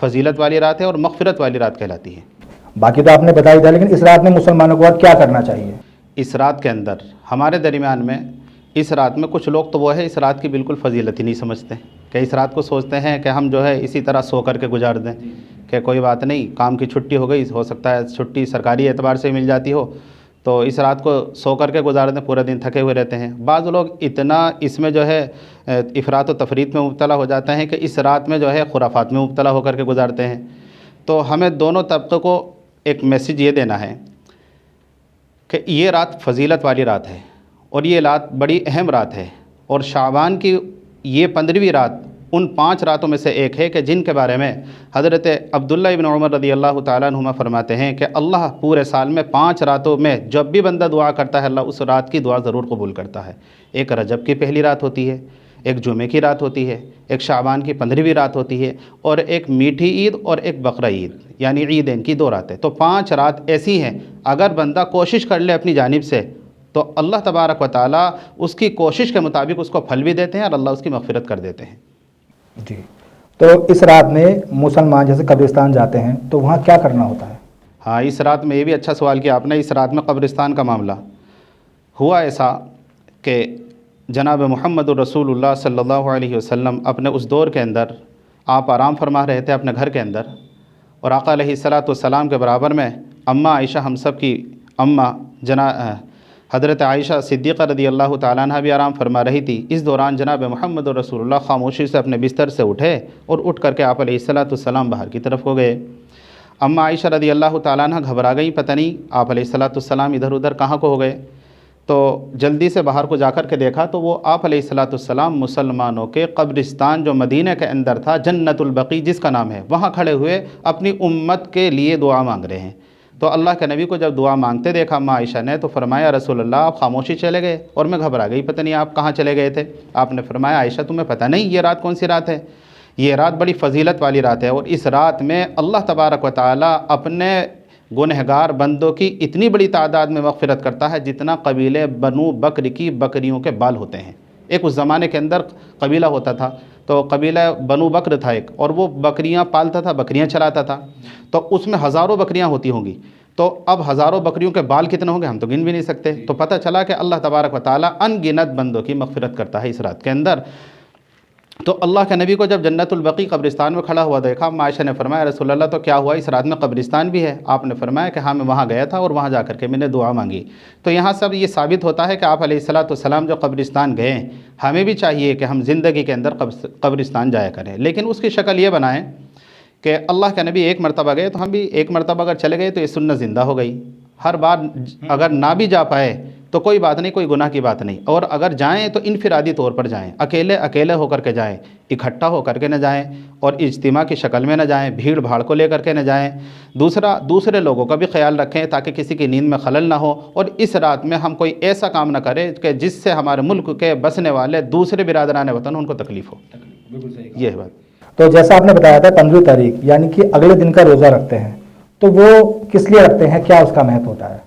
فضیلت والی رات ہے اور مغفرت والی رات کہلاتی ہے۔ باقی تو آپ نے بتا ہی دیا، لیکن اس رات میں مسلمانوں کو اور کیا کرنا چاہیے؟ اس رات کے اندر ہمارے درمیان میں اس رات میں کچھ لوگ تو وہ ہے اس رات کی بالکل فضیلت ہی نہیں سمجھتے، کہ اس رات کو سوچتے ہیں کہ ہم جو ہے اسی طرح سو کر کے گزار دیں، کہ کوئی بات نہیں، کام کی چھٹی ہو گئی، ہو سکتا ہے چھٹی سرکاری اعتبار سے مل جاتی ہو، تو اس رات کو سو کر کے گزار دیں، پورا دن تھکے ہوئے رہتے ہیں۔ بعض لوگ اتنا اس میں جو ہے افراط و تفریط میں مبتلا ہو جاتے ہیں کہ اس رات میں جو ہے خرافات میں مبتلا ہو کر کے گزارتے ہیں۔ تو ہمیں دونوں طبقے کو ایک میسیج یہ دینا ہے کہ یہ رات فضیلت والی رات ہے، اور یہ رات بڑی اہم رات ہے، اور شعبان کی یہ 15ویں رات ان 5 راتوں میں سے ایک ہے کہ جن کے بارے میں حضرت عبداللہ ابن عمر رضی اللہ تعالیٰ عنہما فرماتے ہیں کہ اللہ پورے سال میں 5 راتوں میں جب بھی بندہ دعا کرتا ہے اللہ اس رات کی دعا ضرور قبول کرتا ہے۔ ایک رجب کی پہلی رات ہوتی ہے، ایک جمعے کی رات ہوتی ہے، ایک شعبان کی 15ویں رات ہوتی ہے، اور ایک میٹھی عید اور ایک بقرہ عید، یعنی عیدین کی 2 راتیں۔ تو 5 رات ایسی ہیں اگر بندہ کوشش کر لے اپنی جانب سے تو اللہ تبارک و تعالیٰ اس کی کوشش کے مطابق اس کو پھل بھی دیتے ہیں اور اللہ اس کی مغفرت کر دیتے ہیں۔ جی، تو اس رات میں مسلمان جیسے قبرستان جاتے ہیں تو وہاں کیا کرنا ہوتا ہے؟ ہاں، اس رات میں یہ بھی اچھا سوال کیا آپ نے۔ اس رات میں قبرستان کا معاملہ ہوا ایسا کہ جناب محمد الرسول اللہ صلی اللہ علیہ وسلم اپنے اس دور کے اندر آپ آرام فرما رہے تھے اپنے گھر کے اندر، اور آقا علیہ السلام کے برابر میں اماں عائشہ ہم سب کی اماں حضرت عائشہ صدیقہ رضی اللہ تعالیٰ عنہ بھی آرام فرما رہی تھی۔ اس دوران جناب محمد رسول اللہ خاموشی سے اپنے بستر سے اٹھے اور اٹھ کر کے آپ علیہ السلام باہر کی طرف ہو گئے۔ اماں عائشہ رضی اللہ تعالیٰ عنہ گھبرا گئی، پتہ نہیں آپ علیہ السلام ادھر ادھر کہاں کو ہو گئے، تو جلدی سے باہر کو جا کر کے دیکھا تو وہ آپ علیہ السلام مسلمانوں کے قبرستان جو مدینہ کے اندر تھا، جنت البقیع جس کا نام ہے، وہاں کھڑے ہوئے اپنی امت کے لیے دعا مانگ رہے ہیں۔ تو اللہ کے نبی کو جب دعا مانگتے دیکھا اماں عائشہ نے تو فرمایا رسول اللہ آپ خاموشی چلے گئے، اور میں گھبرا گئی، پتہ نہیں آپ کہاں چلے گئے تھے۔ آپ نے فرمایا عائشہ تمہیں پتہ نہیں یہ رات کون سی رات ہے؟ یہ رات بڑی فضیلت والی رات ہے، اور اس رات میں اللہ تبارک و تعالیٰ اپنے گنہگار بندوں کی اتنی بڑی تعداد میں مغفرت کرتا ہے جتنا قبیلے بنو بکر کی بکریوں کے بال ہوتے ہیں۔ ایک اس زمانے کے اندر قبیلہ ہوتا تھا، تو قبیلہ بنو بکر تھا ایک، اور وہ بکریاں پالتا تھا، بکریاں چلاتا تھا، تو اس میں ہزاروں بکریاں ہوتی ہوں گی، تو اب ہزاروں بکریوں کے بال کتنے ہوں گے ہم تو گن بھی نہیں سکتے۔ تو پتہ چلا کہ اللہ تبارک و تعالیٰ ان گنت بندوں کی مغفرت کرتا ہے اس رات کے اندر۔ تو اللہ کے نبی کو جب جنت البقیع قبرستان میں کھڑا ہوا دیکھا، عائشہ نے فرمایا رسول اللہ تو کیا ہوا اس رات میں قبرستان بھی ہے؟ آپ نے فرمایا کہ ہاں میں وہاں گیا تھا اور وہاں جا کر کے میں نے دعا مانگی۔ تو یہاں سب یہ ثابت ہوتا ہے کہ آپ علیہ السلام جو قبرستان گئے، ہمیں بھی چاہیے کہ ہم زندگی کے اندر قبرستان جایا کریں، لیکن اس کی شکل یہ بنائیں کہ اللہ کے نبی ایک مرتبہ گئے تو ہم بھی ایک مرتبہ اگر چلے گئے تو یہ سنت زندہ ہو گئی۔ ہر بار اگر نہ بھی جا پائے تو کوئی بات نہیں، کوئی گناہ کی بات نہیں، اور اگر جائیں تو انفرادی طور پر جائیں، اکیلے ہو کر کے جائیں، اکٹھا ہو کر کے نہ جائیں، اور اجتماع کی شکل میں نہ جائیں، بھیڑ بھاڑ کو لے کر کے نہ جائیں۔ دوسرے لوگوں کا بھی خیال رکھیں تاکہ کسی کی نیند میں خلل نہ ہو، اور اس رات میں ہم کوئی ایسا کام نہ کریں کہ جس سے ہمارے ملک کے بسنے والے دوسرے برادران وطن ان کو تکلیف ہو۔ یہ ہے بات۔ تو جیسا آپ نے بتایا تھا 15 تاریخ یعنی کہ اگلے دن کا روزہ رکھتے ہیں، تو وہ کس لیے رکھتے ہیں، کیا اس کا مہتو ہوتا ہے؟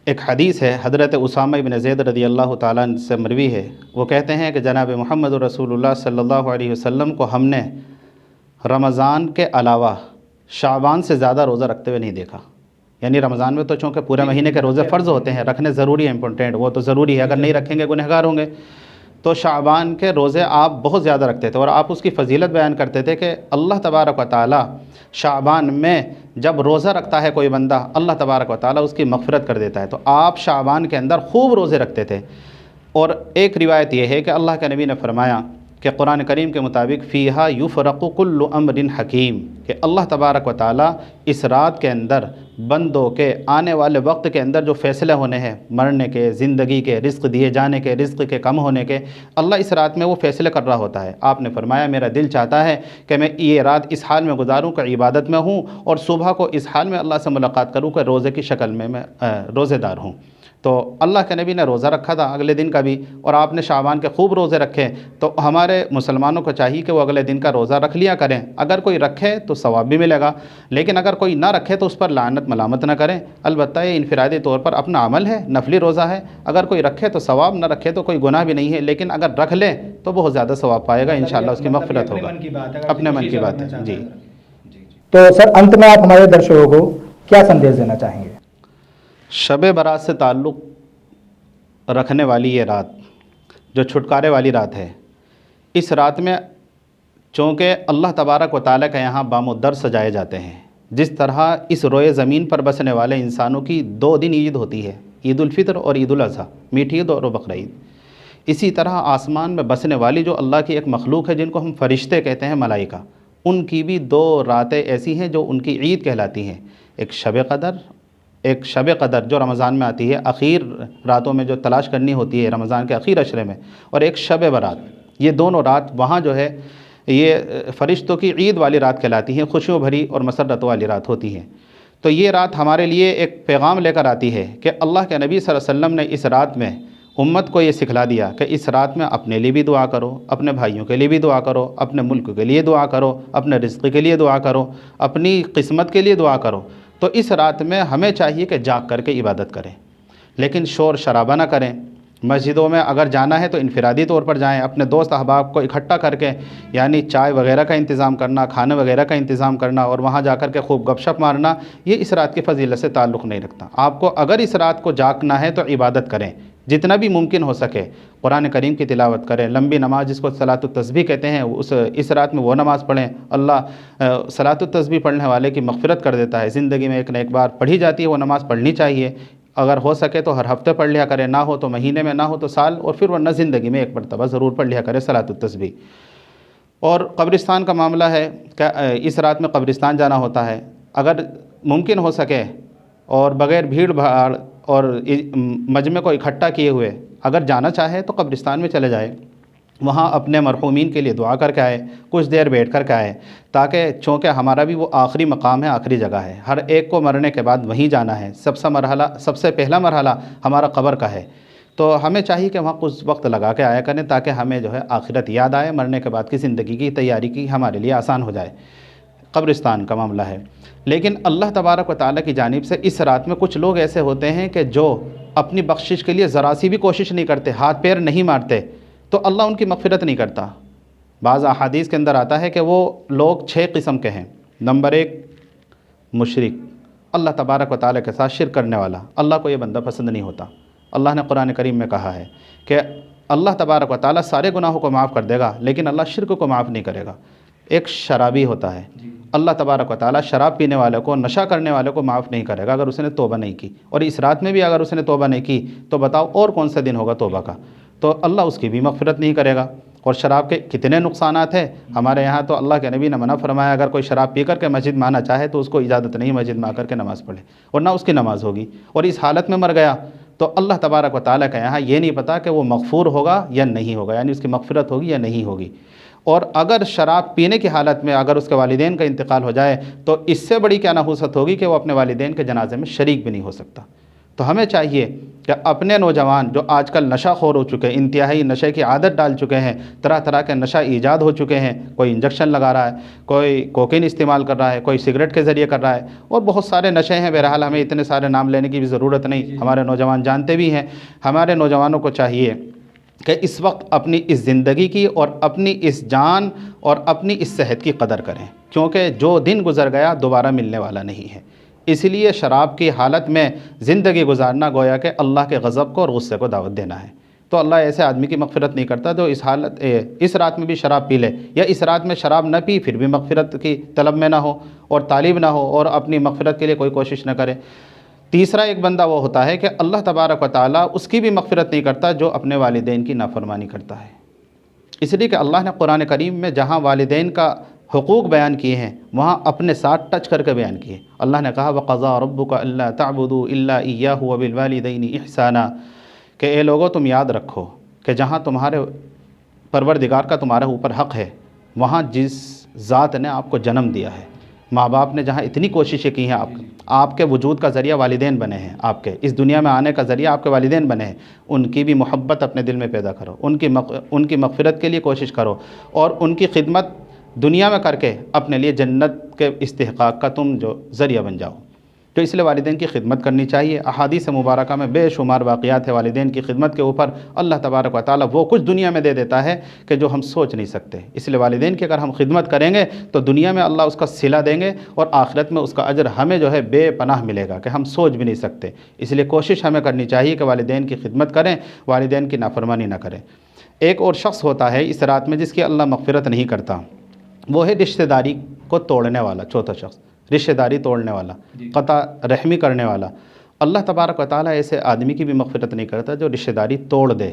ایک حدیث ہے حضرت اسامہ بن زید رضی اللہ تعالیٰ عنہ سے مروی ہے، وہ کہتے ہیں کہ جناب محمد رسول اللہ صلی اللہ علیہ وسلم کو ہم نے رمضان کے علاوہ شعبان سے زیادہ روزہ رکھتے ہوئے نہیں دیکھا۔ یعنی رمضان میں تو چونکہ پورے مہینے کے روزے فرض ہوتے ہیں، رکھنے ضروری ہے، امپورٹنٹ، وہ تو ضروری ہے، اگر نہیں رکھیں گے گنہگار ہوں گے۔ تو شعبان کے روزے آپ بہت زیادہ رکھتے تھے، اور آپ اس کی فضیلت بیان کرتے تھے کہ اللہ تبارک و تعالیٰ شعبان میں جب روزہ رکھتا ہے کوئی بندہ اللہ تبارک و تعالیٰ اس کی مغفرت کر دیتا ہے۔ تو آپ شعبان کے اندر خوب روزے رکھتے تھے، اور ایک روایت یہ ہے کہ اللہ کے نبی نے فرمایا کہ قرآن کریم کے مطابق فیہا یفرق کل امر حکیم، کہ اللہ تبارک و تعالیٰ اس رات کے اندر بندوں کے آنے والے وقت کے اندر جو فیصلے ہونے ہیں، مرنے کے، زندگی کے، رزق دیے جانے کے، رزق کے کم ہونے کے، اللہ اس رات میں وہ فیصلے کر رہا ہوتا ہے۔ آپ نے فرمایا میرا دل چاہتا ہے کہ میں یہ رات اس حال میں گزاروں کہ عبادت میں ہوں، اور صبح کو اس حال میں اللہ سے ملاقات کروں کہ روزے کی شکل میں روزے دار ہوں۔ تو اللہ کے نبی نے روزہ رکھا تھا اگلے دن کا بھی، اور آپ نے شعبان کے خوب روزے رکھے، تو ہمارے مسلمانوں کو چاہیے کہ وہ اگلے دن کا روزہ رکھ لیا کریں۔ اگر کوئی رکھے تو ثواب بھی ملے گا، لیکن اگر کوئی نہ رکھے تو اس پر لعنت ملامت نہ کریں۔ البتہ یہ انفرادی طور پر اپنا عمل ہے، نفلی روزہ ہے، اگر کوئی رکھے تو ثواب، نہ رکھے تو کوئی گناہ بھی نہیں ہے، لیکن اگر رکھ لے تو بہت زیادہ ثواب پائے گا، انشاءاللہ اس کی مغفرت ہوگا۔ اپنے من کی بات ہے جی۔ تو سر انت میں آپ ہمارے درشکوں کو کیا سندیش دینا چاہیں گے؟ شب برات سے تعلق رکھنے والی یہ رات جو چھٹکارے والی رات ہے، اس رات میں چونکہ اللہ تبارک و تعالیٰ کے یہاں بام و در سجائے جاتے ہیں، جس طرح اس روئے زمین پر بسنے والے انسانوں کی 2 دن عید ہوتی ہے، عید الفطر اور عید الاضحیٰ، میٹھی عید اور بقرہ عید، اسی طرح آسمان میں بسنے والی جو اللہ کی ایک مخلوق ہے جن کو ہم فرشتے کہتے ہیں، ملائکہ، ان کی بھی 2 راتیں ایسی ہیں جو ان کی عید کہلاتی ہیں، ایک شب قدر جو رمضان میں آتی ہے، اخیر راتوں میں جو تلاش کرنی ہوتی ہے رمضان کے اخیر عشرے میں، اور ایک شب برات، یہ دونوں رات وہاں جو ہے یہ فرشتوں کی عید والی رات کہلاتی ہیں، خوشیوں بھری اور مسرت والی رات ہوتی ہیں۔ تو یہ رات ہمارے لیے ایک پیغام لے کر آتی ہے کہ اللہ کے نبی صلی اللہ علیہ وسلم نے اس رات میں امت کو یہ سکھلا دیا کہ اس رات میں اپنے لیے بھی دعا کرو، اپنے بھائیوں کے لیے بھی دعا کرو، اپنے ملک کے لیے دعا کرو، اپنے رزق کے لیے دعا کرو، اپنی قسمت کے لیے دعا کرو۔ تو اس رات میں ہمیں چاہیے کہ جاگ کر کے عبادت کریں، لیکن شور شرابہ نہ کریں۔ مسجدوں میں اگر جانا ہے تو انفرادی طور پر جائیں، اپنے دوست احباب کو اکٹھا کر کے، یعنی چائے وغیرہ کا انتظام کرنا، کھانے وغیرہ کا انتظام کرنا اور وہاں جا کر کے خوب گپ شپ مارنا، یہ اس رات کی فضیلت سے تعلق نہیں رکھتا۔ آپ کو اگر اس رات کو جاگنا ہے تو عبادت کریں، جتنا بھی ممکن ہو سکے قرآن کریم کی تلاوت کریں، لمبی نماز جس کو صلاۃ التسبیح کہتے ہیں، اس رات میں وہ نماز پڑھیں۔ اللہ صلاۃ التسبیح پڑھنے والے کی مغفرت کر دیتا ہے، زندگی میں ایک نہ ایک بار پڑھی جاتی ہے، وہ نماز پڑھنی چاہیے، اگر ہو سکے تو ہر ہفتے پڑھ لیا کرے، نہ ہو تو مہینے میں، نہ ہو تو سال، اور پھر ورنہ زندگی میں ایک مرتبہ ضرور پڑھ لیا کرے صلاۃ التسبیح۔ اور قبرستان کا معاملہ ہے کہ اس رات میں قبرستان جانا ہوتا ہے، اگر ممکن ہو سکے اور بغیر بھیڑ بھاڑ اور مجمع کو اکٹھا کیے ہوئے اگر جانا چاہے تو قبرستان میں چلے جائے، وہاں اپنے مرحومین کے لیے دعا کر کے آئے، کچھ دیر بیٹھ کر کے آئے، تاکہ چونکہ ہمارا بھی وہ آخری مقام ہے، آخری جگہ ہے، ہر ایک کو مرنے کے بعد وہیں جانا ہے، سب سے پہلا مرحلہ ہمارا قبر کا ہے، تو ہمیں چاہیے کہ وہاں کچھ وقت لگا کے آیا کریں تاکہ ہمیں جو ہے آخرت یاد آئے، مرنے کے بعد کی زندگی کی تیاری کی ہمارے لیے آسان ہو جائے۔ قبرستان کا معاملہ ہے، لیکن اللہ تبارک و تعالیٰ کی جانب سے اس رات میں کچھ لوگ ایسے ہوتے ہیں کہ جو اپنی بخشش کے لیے ذرا سی بھی کوشش نہیں کرتے، ہاتھ پیر نہیں مارتے، تو اللہ ان کی مغفرت نہیں کرتا۔ بعض احادیث کے اندر آتا ہے کہ وہ لوگ 6 قسم کے ہیں۔ نمبر 1 مشرک، اللہ تبارک و تعالیٰ کے ساتھ شرک کرنے والا، اللہ کو یہ بندہ پسند نہیں ہوتا۔ اللہ نے قرآن کریم میں کہا ہے کہ اللہ تبارک و تعالیٰ سارے گناہوں کو معاف کر دے گا لیکن اللہ شرک کو معاف نہیں کرے گا۔ ایک شرابی ہوتا ہے، اللہ تبارک و تعالیٰ شراب پینے والے کو، نشہ کرنے والے کو معاف نہیں کرے گا اگر اس نے توبہ نہیں کی، اور اس رات میں بھی اگر اس نے توبہ نہیں کی تو بتاؤ اور کون سا دن ہوگا توبہ کا، تو اللہ اس کی بھی مغفرت نہیں کرے گا۔ اور شراب کے کتنے نقصانات ہیں ہمارے یہاں، تو اللہ کے نبی نے منع فرمایا اگر کوئی شراب پی کر کے مسجد میں آنا چاہے تو اس کو اجازت نہیں مسجد میں آ کر کے نماز پڑھے، اور نہ اس کی نماز ہوگی، اور اس حالت میں مر گیا تو اللہ تبارک و تعالیٰ کا یہاں یہ نہیں پتا کہ وہ مغفور ہوگا یا نہیں ہوگا، یعنی اس کی مغفرت ہوگی یا نہیں ہوگی۔ اور اگر شراب پینے کی حالت میں اگر اس کے والدین کا انتقال ہو جائے تو اس سے بڑی کیا نحوست ہوگی کہ وہ اپنے والدین کے جنازے میں شریک بھی نہیں ہو سکتا۔ تو ہمیں چاہیے کہ اپنے نوجوان جو آج کل نشہ خور ہو چکے ہیں، انتہائی نشے کی عادت ڈال چکے ہیں، طرح طرح کے نشہ ایجاد ہو چکے ہیں، کوئی انجیکشن لگا رہا ہے، کوئی کوکین استعمال کر رہا ہے، کوئی سگریٹ کے ذریعے کر رہا ہے، اور بہت سارے نشے ہیں، بہرحال ہمیں اتنے سارے نام لینے کی بھی ضرورت نہیں، ہمارے نوجوان جانتے بھی ہیں۔ ہمارے نوجوانوں کو چاہیے کہ اس وقت اپنی اس زندگی کی اور اپنی اس جان اور اپنی اس صحت کی قدر کریں، کیونکہ جو دن گزر گیا دوبارہ ملنے والا نہیں ہے۔ اس لیے شراب کی حالت میں زندگی گزارنا گویا کہ اللہ کے غضب کو اور غصے کو دعوت دینا ہے، تو اللہ ایسے آدمی کی مغفرت نہیں کرتا جو اس رات میں بھی شراب پی لے، یا اس رات میں شراب نہ پی پھر بھی مغفرت کی طلب میں نہ ہو اور طالب نہ ہو اور اپنی مغفرت کے لیے کوئی کوشش نہ کرے۔ تیسرا ایک بندہ وہ ہوتا ہے کہ اللہ تبارک و تعالیٰ اس کی بھی مغفرت نہیں کرتا جو اپنے والدین کی نافرمانی کرتا ہے، اس لیے کہ اللہ نے قرآن کریم میں جہاں والدین کا حقوق بیان کیے ہیں وہاں اپنے ساتھ ٹچ کر کے بیان کیے۔ اللہ نے کہا وَقَضَىٰ رَبُّكَ أَلَّا تَعْبُدُوا إِلَّا إِيَّاهُ وَبِالْوَالِدَيْنِ إِحْسَانًا، کہ اے لوگوں تم یاد رکھو کہ جہاں تمہارے پروردگار کا تمہارے اوپر حق ہے، وہاں جس ذات نے آپ کو جنم دیا ہے، ماں باپ نے جہاں اتنی کوششیں کی ہیں آپ کے وجود کا ذریعہ والدین بنے ہیں، آپ کے اس دنیا میں آنے کا ذریعہ آپ کے والدین بنے ہیں، ان کی بھی محبت اپنے دل میں پیدا کرو، ان کی مغفرت کے لیے کوشش کرو، اور ان کی خدمت دنیا میں کر کے اپنے لیے جنت کے استحقاق کا تم جو ذریعہ بن جاؤ۔ تو اس لیے والدین کی خدمت کرنی چاہیے۔ احادیث مبارکہ میں بے شمار واقعات ہیں والدین کی خدمت کے اوپر، اللہ تبارک و تعالیٰ وہ کچھ دنیا میں دے دیتا ہے کہ جو ہم سوچ نہیں سکتے۔ اس لیے والدین کی اگر ہم خدمت کریں گے تو دنیا میں اللہ اس کا صلہ دیں گے، اور آخرت میں اس کا اجر ہمیں جو ہے بے پناہ ملے گا کہ ہم سوچ بھی نہیں سکتے۔ اس لیے کوشش ہمیں کرنی چاہیے کہ والدین کی خدمت کریں، والدین کی نافرمانی نہ کریں۔ ایک اور شخص ہوتا ہے اس رات میں جس کی اللہ مغفرت نہیں کرتا، وہ ہے رشتہ داری کو توڑنے والا، چوتھا شخص رشتہ داری توڑنے والا، قطع رحمی کرنے والا۔ اللہ تبارک و تعالیٰ ایسے آدمی کی بھی مغفرت نہیں کرتا جو رشتہ داری توڑ دے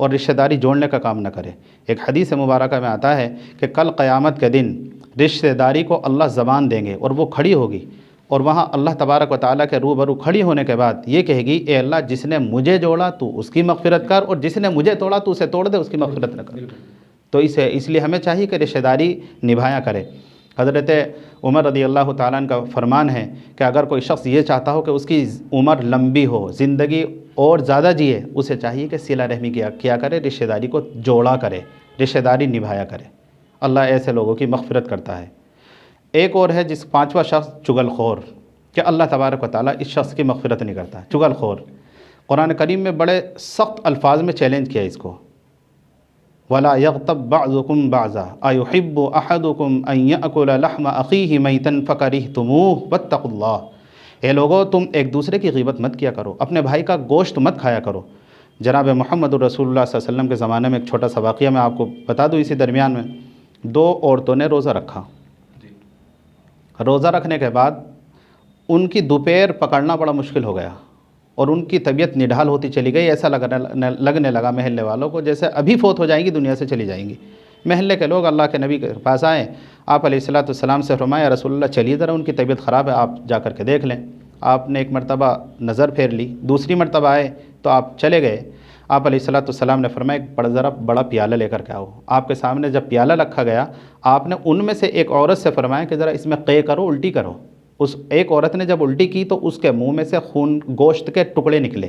اور رشتہ داری جوڑنے کا کام نہ کرے۔ ایک حدیث مبارکہ میں آتا ہے کہ کل قیامت کے دن رشتہ داری کو اللہ زبان دیں گے اور وہ کھڑی ہوگی، اور وہاں اللہ تبارک و تعالیٰ کے روبرو کھڑی ہونے کے بعد یہ کہے گی، اے اللہ جس نے مجھے جوڑا تو اس کی مغفرت کر، اور جس نے مجھے توڑا تو اسے توڑ دے، اس کی مغفرت نہ کر۔ تو اس لیے ہمیں چاہیے کہ رشتہ داری نبھایا کرے۔ حضرت عمر رضی اللہ تعالیٰ عنہ کا فرمان ہے کہ اگر کوئی شخص یہ چاہتا ہو کہ اس کی عمر لمبی ہو، زندگی اور زیادہ جیے، اسے چاہیے کہ صلہ رحمی کیا کرے، رشتہ داری کو جوڑا کرے، رشتہ داری نبھایا کرے۔ اللہ ایسے لوگوں کی مغفرت کرتا ہے۔ ایک اور ہے پانچواں شخص چغل خور، کہ اللہ تبارک و تعالیٰ اس شخص کی مغفرت نہیں کرتا۔ چغل خور قرآن کریم میں بڑے سخت الفاظ میں چیلنج کیا اس کو، وَلَا يَغْتَبْ بَعْضُكُمْ بَعْضًا أَيُحِبُّ أَحَدُكُمْ أَن يَأْكُلَ لَحْمَ أَخِيهِ مَيْتًا فَكَرِهْتُمُوهُ وَاتَّقُوا اللَّهَ۔ اے لوگو تم ایک دوسرے کی غیبت مت کیا کرو، اپنے بھائی کا گوشت مت کھایا کرو۔ جناب محمد رسول اللہ صلی اللہ علیہ وسلم کے زمانے میں ایک چھوٹا سا واقعہ میں آپ کو بتا دوں، اسی درمیان میں دو عورتوں نے روزہ رکھا۔ روزہ رکھنے کے بعد ان کی دوپہر پکڑنا بڑا مشکل ہو گیا، اور ان کی طبیعت نڈھال ہوتی چلی گئی۔ ایسا لگنے لگا محلے والوں کو جیسے ابھی فوت ہو جائیں گی، دنیا سے چلی جائیں گی۔ محلے کے لوگ اللہ کے نبی کے پاس آئے، آپ علیہ السلام سے فرمایا، رسول اللہ چلیے ذرا ان کی طبیعت خراب ہے، آپ جا کر کے دیکھ لیں۔ آپ نے ایک مرتبہ نظر پھیر لی، دوسری مرتبہ آئے تو آپ چلے گئے۔ آپ علیہ السلام نے فرمایا، ذرا بڑا پیالہ لے کر کے آؤ۔ آپ کے سامنے جب پیالہ رکھا گیا، آپ نے ان میں سے ایک عورت سے فرمایا کہ ذرا اس میں قے کرو، الٹی کرو۔ اس ایک عورت نے جب الٹی کی تو اس کے منہ میں سے خون، گوشت کے ٹکڑے نکلے،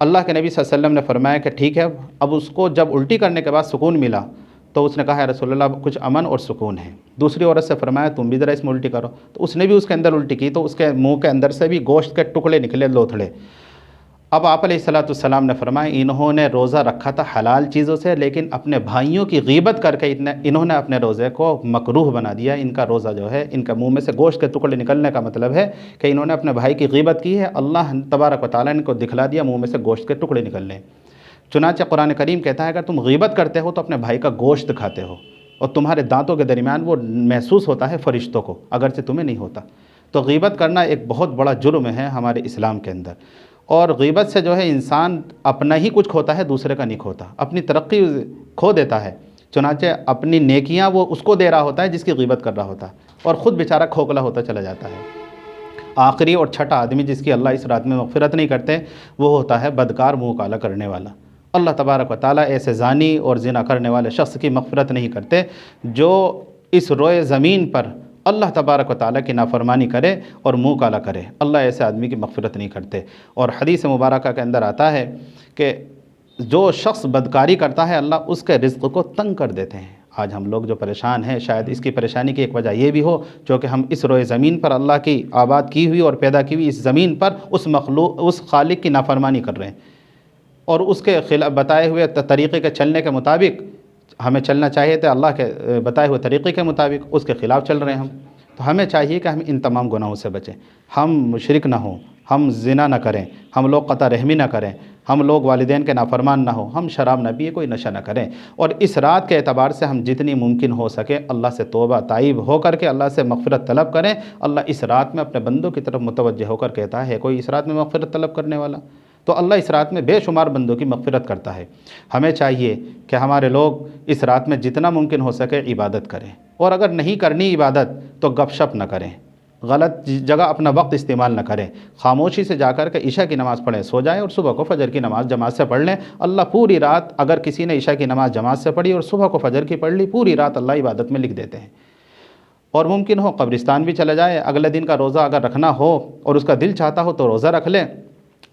اللہ کے نبی صلی اللہ علیہ وسلم نے فرمایا کہ ٹھیک ہے۔ اب اس کو جب الٹی کرنے کے بعد سکون ملا تو اس نے کہا، رسول اللہ کچھ امن اور سکون ہے۔ دوسری عورت سے فرمایا، تم بھی ذرا اس میں الٹی کرو، تو اس نے بھی اس کے اندر الٹی کی تو اس کے منہ کے اندر سے بھی گوشت کے ٹکڑے نکلے، لوتھڑے۔ اب آپ علیہ السلام نے فرمایا، انہوں نے روزہ رکھا تھا حلال چیزوں سے، لیکن اپنے بھائیوں کی غیبت کر کے انہوں نے اپنے روزے کو مکروہ بنا دیا۔ ان کا روزہ جو ہے، ان کا منہ میں سے گوشت کے ٹکڑے نکلنے کا مطلب ہے کہ انہوں نے اپنے بھائی کی غیبت کی ہے، اللہ تبارک و تعالیٰ نے ان کو دکھلا دیا منہ میں سے گوشت کے ٹکڑے نکلنے۔ چنانچہ قرآن کریم کہتا ہے، اگر تم غیبت کرتے ہو تو اپنے بھائی کا گوشت کھاتے ہو، اور تمہارے دانتوں کے درمیان وہ محسوس ہوتا ہے فرشتوں کو، اگرچہ تمہیں نہیں ہوتا۔ تو غیبت کرنا ایک بہت بڑا جرم ہے ہمارے اسلام کے اندر، اور غیبت سے جو ہے انسان اپنا ہی کچھ کھوتا ہے، دوسرے کا نہیں کھوتا، اپنی ترقی کھو دیتا ہے۔ چنانچہ اپنی نیکیاں وہ اس کو دے رہا ہوتا ہے جس کی غیبت کر رہا ہوتا ہے، اور خود بیچارہ کھوکھلا ہوتا چلا جاتا ہے۔ آخری اور چھٹا آدمی جس کی اللہ اس رات میں مغفرت نہیں کرتے، وہ ہوتا ہے بدکار، منہ کالا کرنے والا۔ اللہ تبارک و تعالیٰ ایسے زانی اور زنا کرنے والے شخص کی مغفرت نہیں کرتے جو اس روئے زمین پر اللہ تبارک و تعالیٰ کی نافرمانی کرے اور منہ کالا کرے۔ اللہ ایسے آدمی کی مغفرت نہیں کرتے۔ اور حدیث مبارکہ کے اندر آتا ہے کہ جو شخص بدکاری کرتا ہے، اللہ اس کے رزق کو تنگ کر دیتے ہیں۔ آج ہم لوگ جو پریشان ہیں، شاید اس کی پریشانی کی ایک وجہ یہ بھی ہو جو کہ ہم اس روئے زمین پر اللہ کی آباد کی ہوئی اور پیدا کی ہوئی اس زمین پر اس خالق کی نافرمانی کر رہے ہیں، اور اس کے خلاف بتائے ہوئے طریقے کے چلنے کے مطابق ہمیں چلنا چاہیے تھا، اللہ کے بتائے ہوئے طریقے کے مطابق اس کے خلاف چل رہے ہیں ہم۔ تو ہمیں چاہیے کہ ہم ان تمام گناہوں سے بچیں، ہم مشرک نہ ہوں، ہم زنا نہ کریں، ہم لوگ قطع رحمی نہ کریں، ہم لوگ والدین کے نافرمان نہ ہوں، ہم شراب نہ پیے، کوئی نشہ نہ کریں، اور اس رات کے اعتبار سے ہم جتنی ممکن ہو سکے اللہ سے توبہ تائب ہو کر کے اللہ سے مغفرت طلب کریں۔ اللہ اس رات میں اپنے بندوں کی طرف متوجہ ہو کر کہتا ہے، کوئی اس رات میں مغفرت طلب کرنے والا؟ تو اللہ اس رات میں بے شمار بندوں کی مغفرت کرتا ہے۔ ہمیں چاہیے کہ ہمارے لوگ اس رات میں جتنا ممکن ہو سکے عبادت کریں، اور اگر نہیں کرنی عبادت تو گپ شپ نہ کریں، غلط جگہ اپنا وقت استعمال نہ کریں، خاموشی سے جا کر کے عشاء کی نماز پڑھیں، سو جائیں، اور صبح کو فجر کی نماز جماعت سے پڑھ لیں۔ اللہ پوری رات، اگر کسی نے عشاء کی نماز جماعت سے پڑھی اور صبح کو فجر کی پڑھ لی، پوری رات اللہ عبادت میں لکھ دیتے ہیں۔ اور ممکن ہو قبرستان بھی چلا جائے، اگلے دن کا روزہ اگر رکھنا ہو اور اس کا دل چاہتا ہو تو روزہ رکھ لے،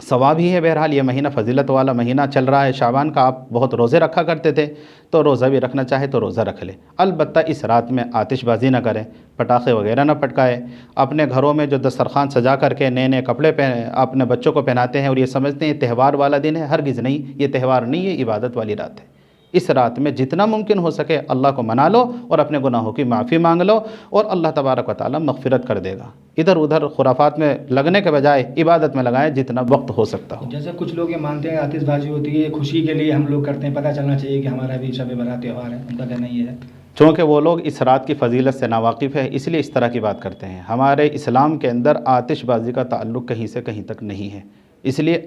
ثواب ہی ہے۔ بہرحال یہ مہینہ فضیلت والا مہینہ چل رہا ہے شعبان کا، آپ بہت روزے رکھا کرتے تھے، تو روزہ بھی رکھنا چاہے تو روزہ رکھ لے۔ البتہ اس رات میں آتش بازی نہ کریں، پٹاخے وغیرہ نہ پٹکائے۔ اپنے گھروں میں جو دسترخوان سجا کر کے نئے نئے کپڑے اپنے بچوں کو پہناتے ہیں اور یہ سمجھتے ہیں یہ تہوار والا دن ہے، ہرگز نہیں، یہ تہوار نہیں، یہ عبادت والی رات ہے۔ اس رات میں جتنا ممکن ہو سکے اللہ کو منا لو اور اپنے گناہوں کی معافی مانگ لو، اور اللہ تبارک و تعالی مغفرت کر دے گا۔ ادھر ادھر خرافات میں لگنے کے بجائے عبادت میں لگائیں جتنا وقت ہو سکتا ہو۔ جیسے کچھ لوگ یہ مانتے ہیں آتش بازی ہوتی ہے خوشی کے لیے ہم لوگ کرتے ہیں، پتہ چلنا چاہیے کہ ہمارا بھی شب برات تہوار ہے، ان کا کہنا یہ ہے۔ چونکہ وہ لوگ اس رات کی فضیلت سے ناواقف ہے، اس لیے اس طرح کی بات کرتے ہیں۔ ہمارے اسلام کے اندر آتش بازی کا تعلق کہیں سے کہیں تک نہیں ہے، اس لیے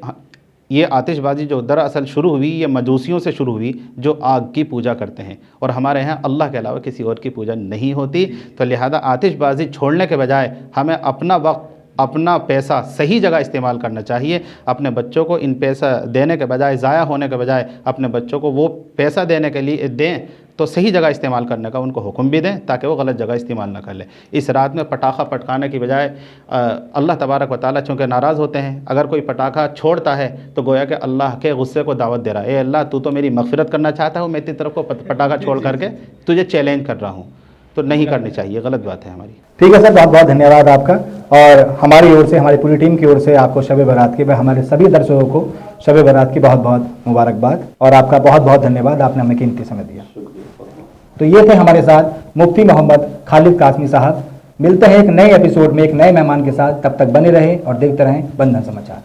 یہ آتش بازی جو دراصل شروع ہوئی یہ مجوسیوں سے شروع ہوئی جو آگ کی پوجا کرتے ہیں، اور ہمارے ہاں اللہ کے علاوہ کسی اور کی پوجا نہیں ہوتی، تو لہذا آتش بازی چھوڑنے کے بجائے ہمیں اپنا وقت اپنا پیسہ صحیح جگہ استعمال کرنا چاہیے۔ اپنے بچوں کو ان پیسہ دینے کے بجائے، ضائع ہونے کے بجائے اپنے بچوں کو وہ پیسہ دینے کے لیے دیں تو صحیح جگہ استعمال کرنے کا ان کو حکم بھی دیں تاکہ وہ غلط جگہ استعمال نہ کر لیں۔ اس رات میں پٹاخہ پٹکانے کی بجائے اللہ تبارک و تعالیٰ چونکہ ناراض ہوتے ہیں، اگر کوئی پٹاخہ چھوڑتا ہے تو گویا کہ اللہ کے غصے کو دعوت دے رہا ہے، اے اللہ تو میری مغفرت کرنا چاہتا ہے، میں تیری طرف کو پٹاخہ چھوڑ کر کے تجھے چیلنج کر رہا ہوں، تو نہیں کرنی چاہیے، غلط بات ہے ہماری۔ ٹھیک ہے سر، بہت بہت دھنیہ واد آپ کا، اور ہماری اور سے، ہماری پوری ٹیم کی اور سے آپ کو شب برات کے، ہمارے سبھی درشکوں کو شب برات کی بہت بہت مبارکباد، اور آپ کا بہت بہت دھنیہ واد، آپ نے ہمیں قیمتی سمے دیا۔ تو یہ تھے ہمارے ساتھ مفتی محمد خالد قاسمی صاحب۔ ملتے ہیں ایک نئے ایپیسوڈ میں ایک نئے مہمان کے ساتھ، تب تک بنے رہیں اور دیکھتے رہیں بندھن سماچار۔